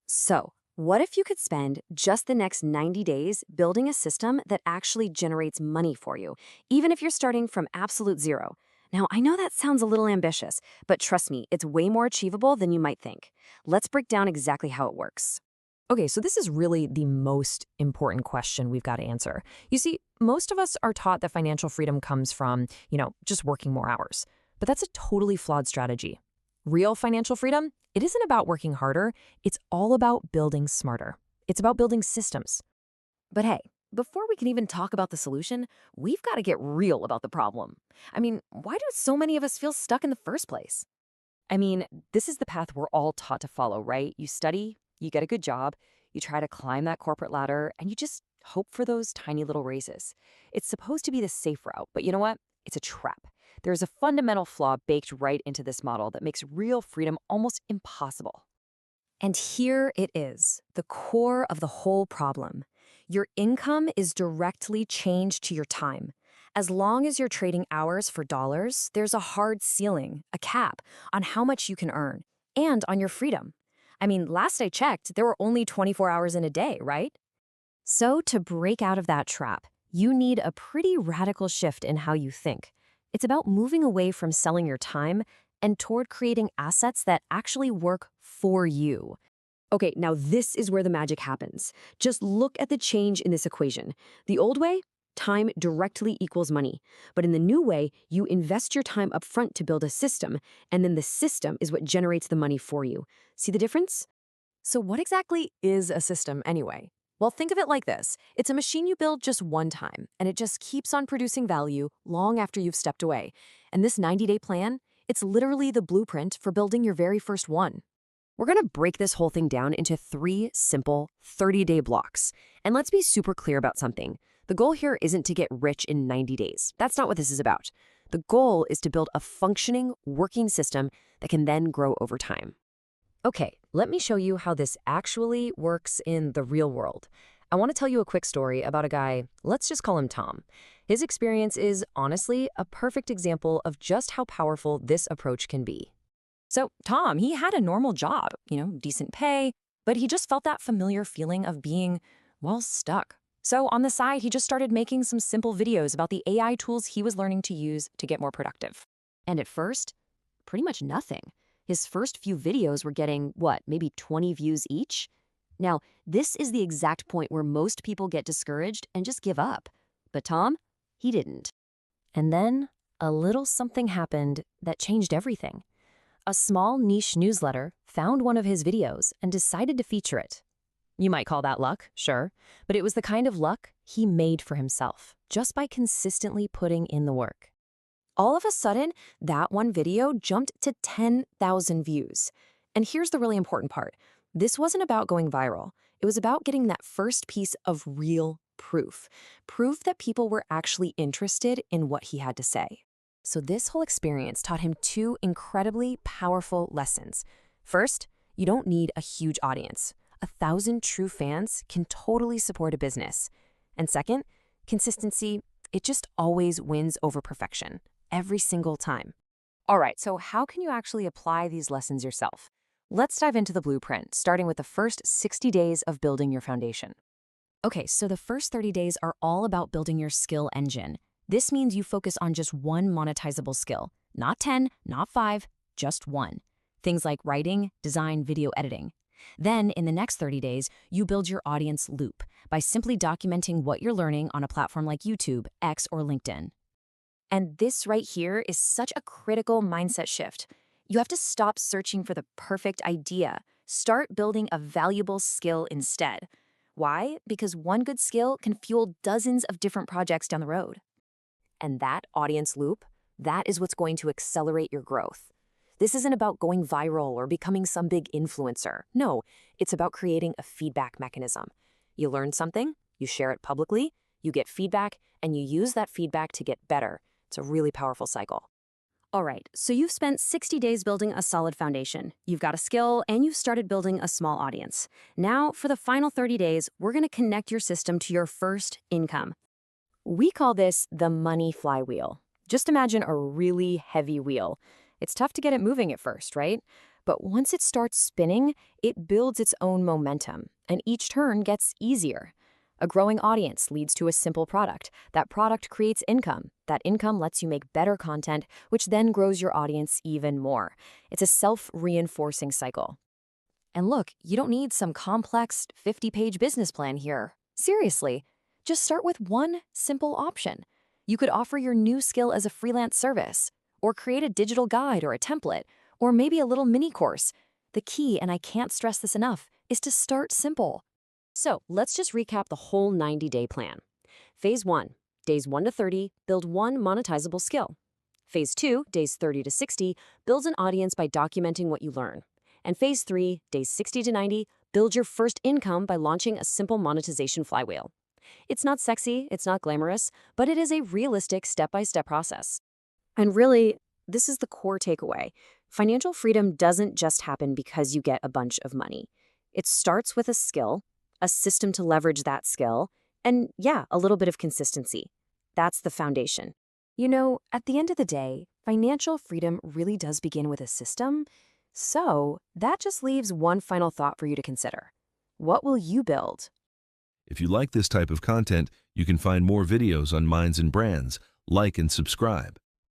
So, what if you could spend just the next 90 days building a system that actually generates money for you, even if you're starting from absolute zero? Now, I know that sounds a little ambitious, but trust me, it's way more achievable than you might think. Let's break down exactly how it works. Okay, so this is really the most important question we've got to answer. You see, most of us are taught that financial freedom comes from, just working more hours. But that's a totally flawed strategy. Real financial freedom, it isn't about working harder, it's all about building smarter. It's about building systems. But hey, before we can even talk about the solution, we've got to get real about the problem. I mean, why do so many of us feel stuck in the first place? I mean, this is the path we're all taught to follow, right? You study, you get a good job, you try to climb that corporate ladder, and you just hope for those tiny little raises. It's supposed to be the safe route, but you know what? It's a trap. There's a fundamental flaw baked right into this model that makes real freedom almost impossible. And here it is, the core of the whole problem. Your income is directly changed to your time. As long as you're trading hours for dollars, there's a hard ceiling, a cap, on how much you can earn, and on your freedom. I mean, last I checked, there were only 24 hours in a day, right? So to break out of that trap, you need a pretty radical shift in how you think. It's about moving away from selling your time and toward creating assets that actually work for you. Okay, now this is where the magic happens. Just look at the change in this equation. The old way, time directly equals money. But in the new way, you invest your time up front to build a system, and then the system is what generates the money for you. See the difference? So, what exactly is a system anyway? Well, think of it like this. It's a machine you build just one time, and it just keeps on producing value long after you've stepped away. And this 90-day plan, it's literally the blueprint for building your very first one. We're going to break this whole thing down into 3 simple 30-day blocks. And let's be super clear about something. The goal here isn't to get rich in 90 days. That's not what this is about. The goal is to build a functioning, working system that can then grow over time. Okay, let me show you how this actually works in the real world. I want to tell you a quick story about a guy, let's just call him Tom. His experience is, honestly, a perfect example of just how powerful this approach can be. So Tom, he had a normal job, decent pay, but he just felt that familiar feeling of being, well, stuck. So on the side, he just started making some simple videos about the AI tools he was learning to use to get more productive. And at first, pretty much nothing. His first few videos were getting, maybe 20 views each? Now, this is the exact point where most people get discouraged and just give up. But Tom, he didn't. And then a little something happened that changed everything. A small niche newsletter found one of his videos and decided to feature it. You might call that luck, sure, but it was the kind of luck he made for himself, just by consistently putting in the work. All of a sudden, that one video jumped to 10,000 views. And here's the really important part. This wasn't about going viral. It was about getting that first piece of real proof. Proof that people were actually interested in what he had to say. So this whole experience taught him 2 incredibly powerful lessons. First, you don't need a huge audience. 1,000 true fans can totally support a business. And second, consistency, it just always wins over perfection. Every single time. All right, so how can you actually apply these lessons yourself? Let's dive into the blueprint, starting with the first 60 days of building your foundation. Okay, so the first 30 days are all about building your skill engine. This means you focus on just one monetizable skill. Not 10, not 5, just one. Things like writing, design, video editing. Then, in the next 30 days, you build your audience loop by simply documenting what you're learning on a platform like YouTube, X, or LinkedIn. And this right here is such a critical mindset shift. You have to stop searching for the perfect idea. Start building a valuable skill instead. Why? Because one good skill can fuel dozens of different projects down the road. And that audience loop, that is what's going to accelerate your growth. This isn't about going viral or becoming some big influencer. No, it's about creating a feedback mechanism. You learn something, you share it publicly, you get feedback, and you use that feedback to get better. It's a really powerful cycle. All right, so you've spent 60 days building a solid foundation. You've got a skill, and you've started building a small audience. Now, for the final 30 days, we're going to connect your system to your first income. We call this the money flywheel. Just imagine a really heavy wheel. It's tough to get it moving at first, right? But once it starts spinning, it builds its own momentum, and each turn gets easier. A growing audience leads to a simple product. That product creates income. That income lets you make better content, which then grows your audience even more. It's a self-reinforcing cycle. And look, you don't need some complex 50-page business plan here. Seriously, just start with one simple option. You could offer your new skill as a freelance service, or create a digital guide or a template, or maybe a little mini course. The key, and I can't stress this enough, is to start simple. So let's just recap the whole 90-day plan. Phase 1, days 1 to 30, build one monetizable skill. Phase 2, days 30 to 60, builds an audience by documenting what you learn. And Phase 3, days 60 to 90, build your first income by launching a simple monetization flywheel. It's not sexy, it's not glamorous, but it is a realistic step-by-step process. And really, this is the core takeaway. Financial freedom doesn't just happen because you get a bunch of money. It starts with a skill, a system to leverage that skill, and yeah, a little bit of consistency. That's the foundation. You know, at the end of the day, financial freedom really does begin with a system. So that just leaves one final thought for you to consider. What will you build? If you like this type of content, you can find more videos on Minds and Brands. Like and subscribe.